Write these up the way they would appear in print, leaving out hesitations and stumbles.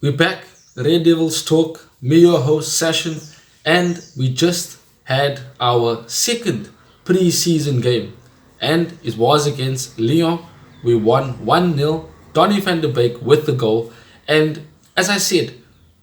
We're back, Red Devils Talk, me your host Session, and we just had our second pre-season game, and it was against Lyon. We won 1-0, Donny van der Beek with the goal, and as I said,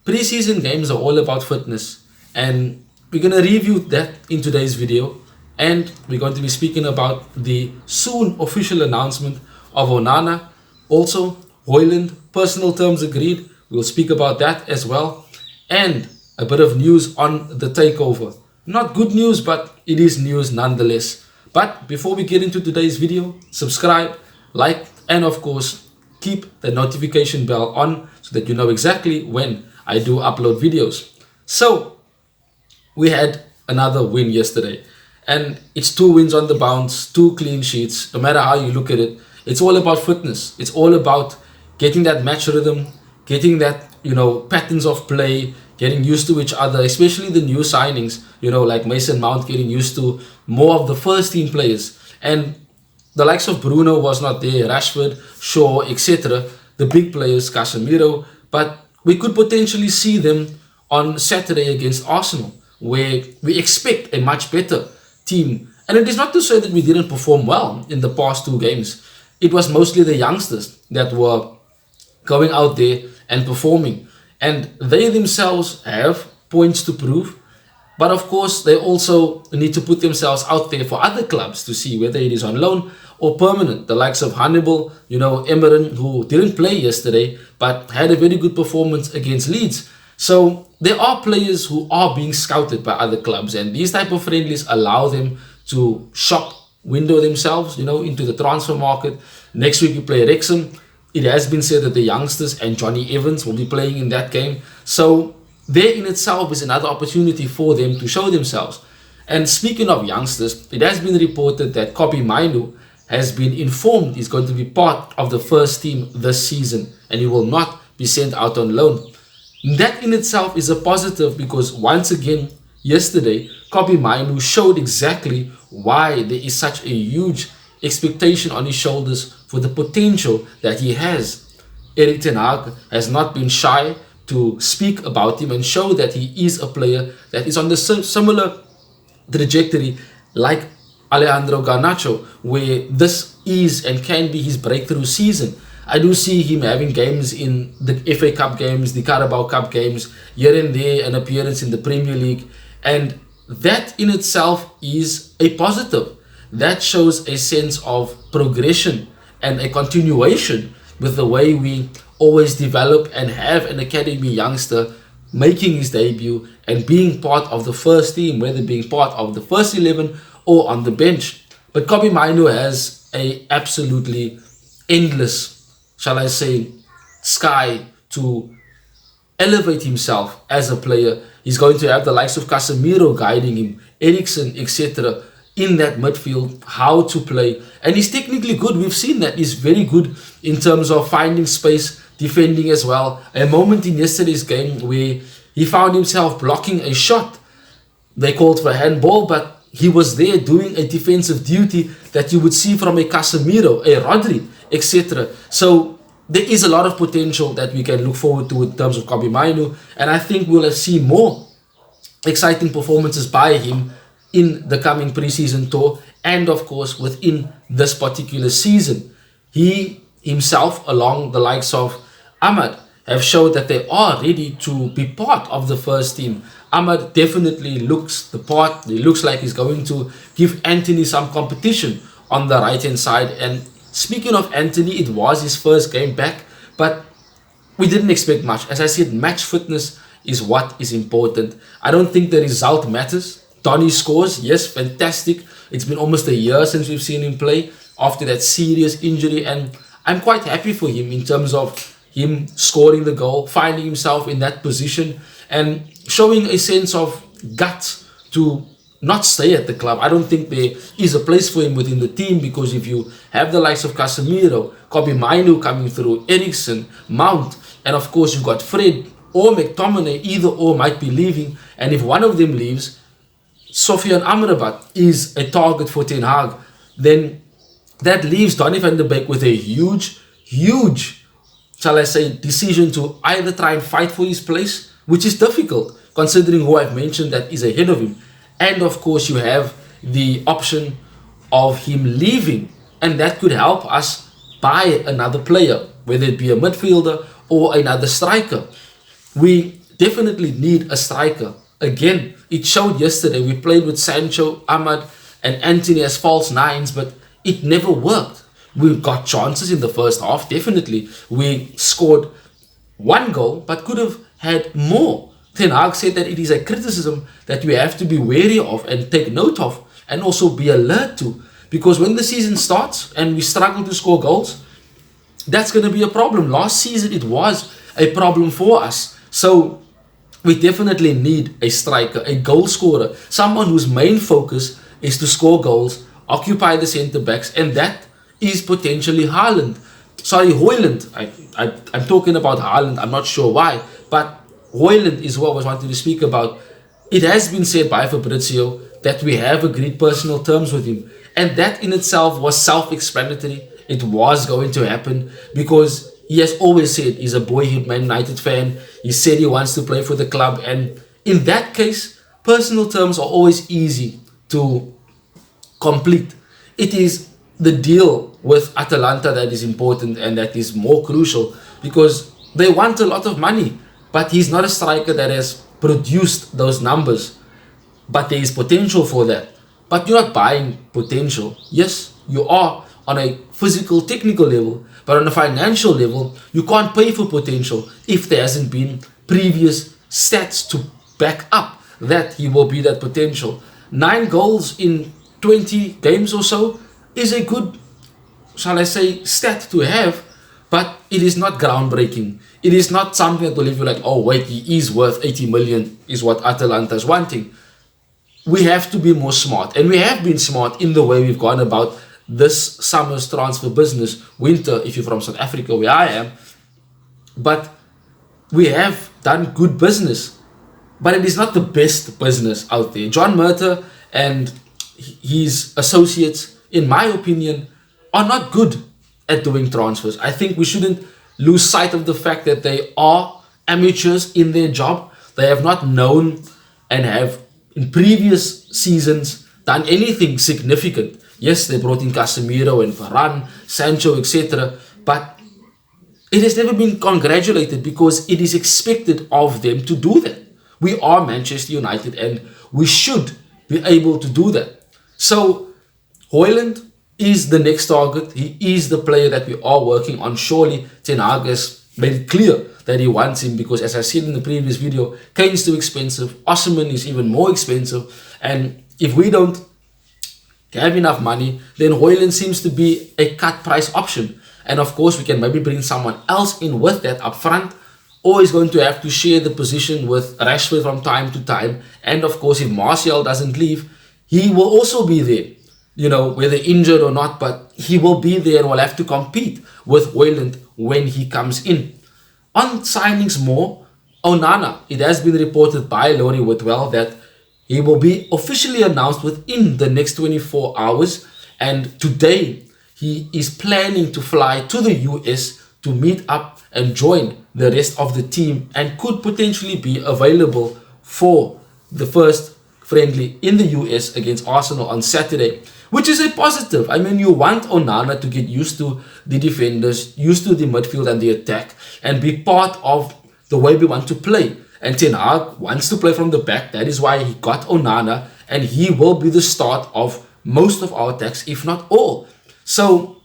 pre-season games are all about fitness, and we're going to review that in today's video, and we're going to be speaking about the soon official announcement of Onana, also Hojlund, personal terms agreed. We'll speak about that as well. And a bit of news on the takeover. Not good news, but it is news nonetheless. But before we get into today's video, subscribe, like, and of course, keep the notification bell on so that you know exactly when I do upload videos. So, we had another win yesterday. And it's 2 wins on the bounce, 2 clean sheets. No matter how you look at it, it's all about fitness. It's all about getting that match rhythm, getting that, patterns of play, getting used to each other, especially the new signings, like Mason Mount getting used to more of the first team players. And the likes of Bruno was not there, Rashford, Shaw, etc. The big players, Casemiro, but we could potentially see them on Saturday against Arsenal, where we expect a much better team. And it is not to say that we didn't perform well in the past 2 games. It was mostly the youngsters that were going out there and performing. And they themselves have points to prove. But of course, they also need to put themselves out there for other clubs to see whether it is on loan or permanent. The likes of Hannibal, Emerin, who didn't play yesterday, but had a very good performance against Leeds. So there are players who are being scouted by other clubs. And these type of friendlies allow them to shop window themselves, into the transfer market. Next week we play Wrexham. It has been said that the youngsters and Johnny Evans will be playing in that game. So there in itself is another opportunity for them to show themselves. And speaking of youngsters, it has been reported that Kobbie Mainoo has been informed he's going to be part of the first team this season and he will not be sent out on loan. That in itself is a positive because once again, yesterday, Kobbie Mainoo showed exactly why there is such a huge expectation on his shoulders for the potential that he has. Erik ten Hag has not been shy to speak about him and show that he is a player that is on the similar trajectory like Alejandro Garnacho, where this is and can be his breakthrough season. I do see him having games in the FA Cup games, the Carabao Cup games, here and there, an appearance in the Premier League, and that in itself is a positive. That shows a sense of progression and a continuation with the way we always develop and have an academy youngster making his debut and being part of the first team, whether being part of the first 11 or on the bench. But Kobbie Mainoo has a absolutely endless, shall I say, sky to elevate himself as a player. He's going to have the likes of Casemiro guiding him, Eriksen, etc. in that midfield, how to play. And he's technically good. We've seen that he's very good in terms of finding space, defending as well. A moment in yesterday's game where he found himself blocking a shot. They called for a handball, but he was there doing a defensive duty that you would see from a Casemiro, a Rodri, etc. So there is a lot of potential that we can look forward to in terms of Kobbie Mainoo, and I think we'll see more exciting performances by him in the coming preseason tour and of course within this particular season. He himself, along the likes of Ahmad, have showed that they are ready to be part of the first team. Ahmad definitely looks the part. He looks like he's going to give Anthony some competition on the right hand side. And speaking of Anthony, it was his first game back, but we didn't expect much. As I said, match fitness is what is important. I don't think the result matters. Donny scores, yes, fantastic. It's been almost a year since we've seen him play after that serious injury, and I'm quite happy for him in terms of him scoring the goal, finding himself in that position and showing a sense of guts to not stay at the club. I don't think there is a place for him within the team, because if you have the likes of Casemiro, Kobbie Mainoo coming through, Eriksen, Mount, and of course you've got Fred or McTominay, either or might be leaving, and if one of them leaves, Sofian Amrabat is a target for Ten Hag, then that leaves Donny van der Beek with a huge shall I say, decision to either try and fight for his place, which is difficult considering who I've mentioned that is ahead of him. And of course, you have the option of him leaving, and that could help us buy another player, whether it be a midfielder or another striker. We definitely need a striker. Again, it showed yesterday. We played with Sancho, Ahmad, and Anthony as false nines, but it never worked. We got chances in the first half, definitely. We scored one goal, but could have had more. Ten Hag said that it is a criticism that we have to be wary of and take note of, and also be alert to. Because when the season starts and we struggle to score goals, that's going to be a problem. Last season, it was a problem for us. So we definitely need a striker, a goal scorer, someone whose main focus is to score goals, occupy the centre backs, and that is potentially Hojlund. I'm talking about Hojlund. I'm not sure why, but Hojlund is who I was wanting to speak about. It has been said by Fabrizio that we have agreed personal terms with him, and that in itself was self-explanatory. It was going to happen because he has always said he's a boyhood Man United fan. He said he wants to play for the club, and in that case, personal terms are always easy to complete. It is the deal with Atalanta that is important and that is more crucial, because they want a lot of money, but he's not a striker that has produced those numbers. But there is potential for that. But you're not buying potential. Yes, you are on a physical, technical level, but on a financial level, you can't pay for potential if there hasn't been previous stats to back up that he will be that potential. 9 goals in 20 games or so is a good, shall I say, stat to have, but it is not groundbreaking. It is not something that will leave you like, oh wait, he is worth 80 million, is what Atalanta is wanting. We have to be more smart, and we have been smart in the way we've gone about this summer's transfer business, winter if you're from South Africa where I am, but we have done good business, but it is not the best business out there. John Murta and his associates, in my opinion, are not good at doing transfers. I think we shouldn't lose sight of the fact that they are amateurs in their job. They have not known and have in previous seasons done anything significant. Yes, they brought in Casemiro and Varane, Sancho, etc. But it has never been congratulated because it is expected of them to do that. We are Manchester United and we should be able to do that. So Hojlund is the next target. He is the player that we are working on. Surely Ten Hag has made it clear that he wants him, because as I said in the previous video, Kane's too expensive, Osimhen is even more expensive, and if we don't have enough money, then Hojlund seems to be a cut price option. And of course we can maybe bring someone else in with that up front, or he's going to have to share the position with Rashford from time to time. And of course, if Martial doesn't leave, he will also be there, you know, whether injured or not, but he will be there and will have to compete with Hojlund when he comes in. On signings more, Onana, it has been reported by Laurie Whitwell that he will be officially announced within the next 24 hours. And today, he is planning to fly to the US to meet up and join the rest of the team, and could potentially be available for the first friendly in the US against Arsenal on Saturday, which is a positive. I mean, you want Onana to get used to the defenders, used to the midfield and the attack, and be part of the way we want to play. And Ten Hag wants to play from the back. That is why he got Onana, and he will be the start of most of our attacks, if not all. So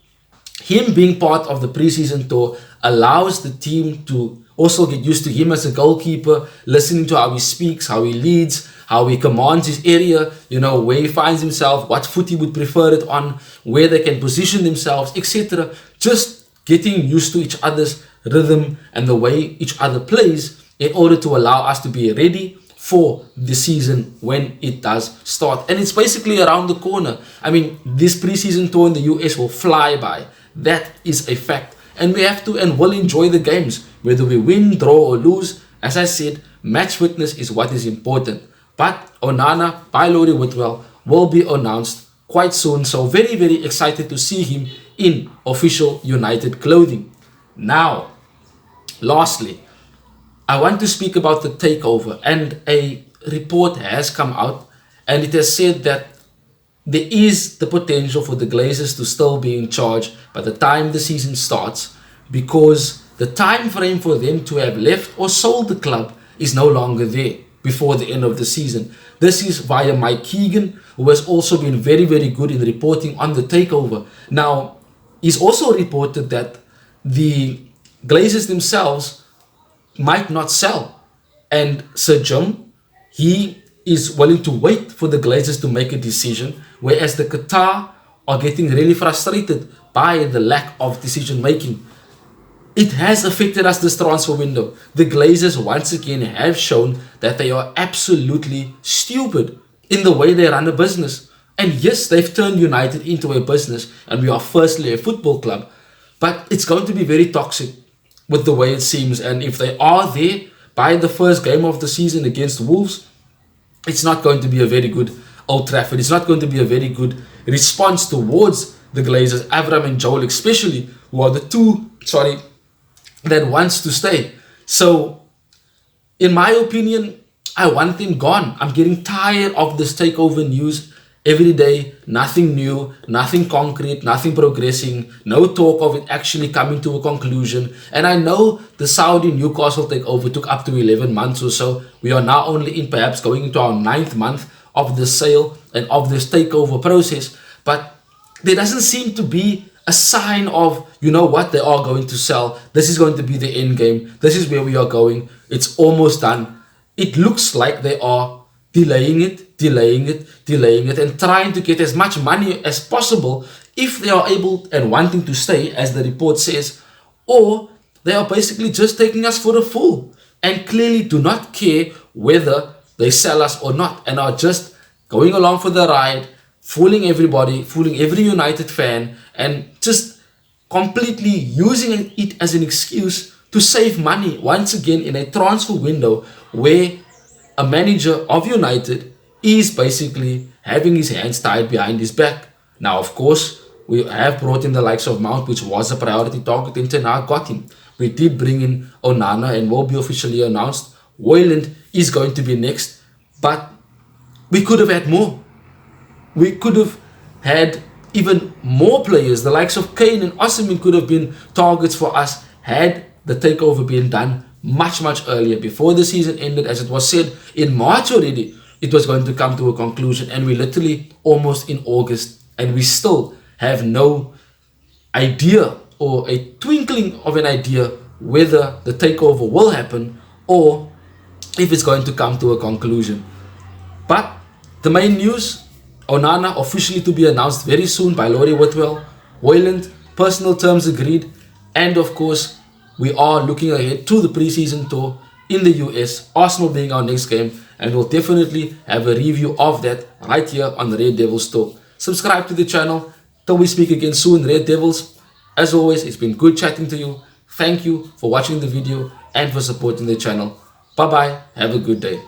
him being part of the preseason tour allows the team to also get used to him as a goalkeeper, listening to how he speaks, how he leads, how he commands his area, you know, where he finds himself, what foot he would prefer it on, where they can position themselves, etc. Just getting used to each other's rhythm and the way each other plays in order to allow us to be ready for the season when it does start. And it's basically around the corner. I mean, this preseason tour in the US will fly by. That is a fact. And we have to and will enjoy the games, whether we win, draw or lose. As I said, match fitness is what is important. But Onana by Laurie Whitwell will be announced quite soon. So very excited to see him in official United clothing. Now, Lastly, I want to speak about the takeover, and a report has come out and it has said that there is the potential for the Glazers to still be in charge by the time the season starts, because the time frame for them to have left or sold the club is no longer there before the end of the season. This is via Mike Keegan, who has also been very, very good in reporting on the takeover. Now, he's also reported that the Glazers themselves might not sell. And Sir Jim, he is willing to wait for the Glazers to make a decision, whereas the Qatar are getting really frustrated by the lack of decision making. It has affected us this transfer window. The Glazers once again have shown that they are absolutely stupid in the way they run a business. And yes, they've turned United into a business, and we are firstly a football club, but it's going to be very toxic with the way it seems. And if they are there by the first game of the season against Wolves, it's not going to be a very good Old Trafford. It's not going to be a very good response towards the Glazers, Avram and Joel especially, who are the two, that wants to stay. So, in my opinion, I want them gone. I'm getting tired of this takeover news every day. Nothing new, nothing concrete, nothing progressing, no talk of it actually coming to a conclusion. And I know the Saudi Newcastle takeover took up to 11 months or so. We are now only in perhaps going into our 9th month of the sale and of this takeover process. But there doesn't seem to be a sign of, you know what, they are going to sell. This is going to be the end game. This is where we are going. It's almost done. It looks like they are delaying it, and trying to get as much money as possible if they are able and wanting to stay, as the report says, or they are basically just taking us for a fool and clearly do not care whether they sell us or not, and are just going along for the ride, fooling everybody, fooling every United fan, and just completely using it as an excuse to save money once again in a transfer window where a manager of United is basically having his hands tied behind his back. Now, of course, we have brought in the likes of Mount, which was a priority target, and Ten Hag got him. We did bring in Onana and will be officially announced. Hojlund is going to be next, but we could have had more. We could have had even more players. The likes of Kane and Osimhen could have been targets for us had the takeover been done much earlier, before the season ended. As it was said in March already, it was going to come to a conclusion, and we're literally almost in August, and we still have no idea or a twinkling of an idea whether the takeover will happen or if it's going to come to a conclusion. But the main news, Onana officially to be announced very soon by Laurie Whitwell, Hojlund, personal terms agreed, and of course we are looking ahead to the preseason tour in the US, Arsenal being our next game, and we'll definitely have a review of that right here on the Red Devils Talk. Subscribe to the channel. Till we speak again soon, Red Devils. As always, it's been good chatting to you. Thank you for watching the video and for supporting the channel. Bye bye. Have a good day.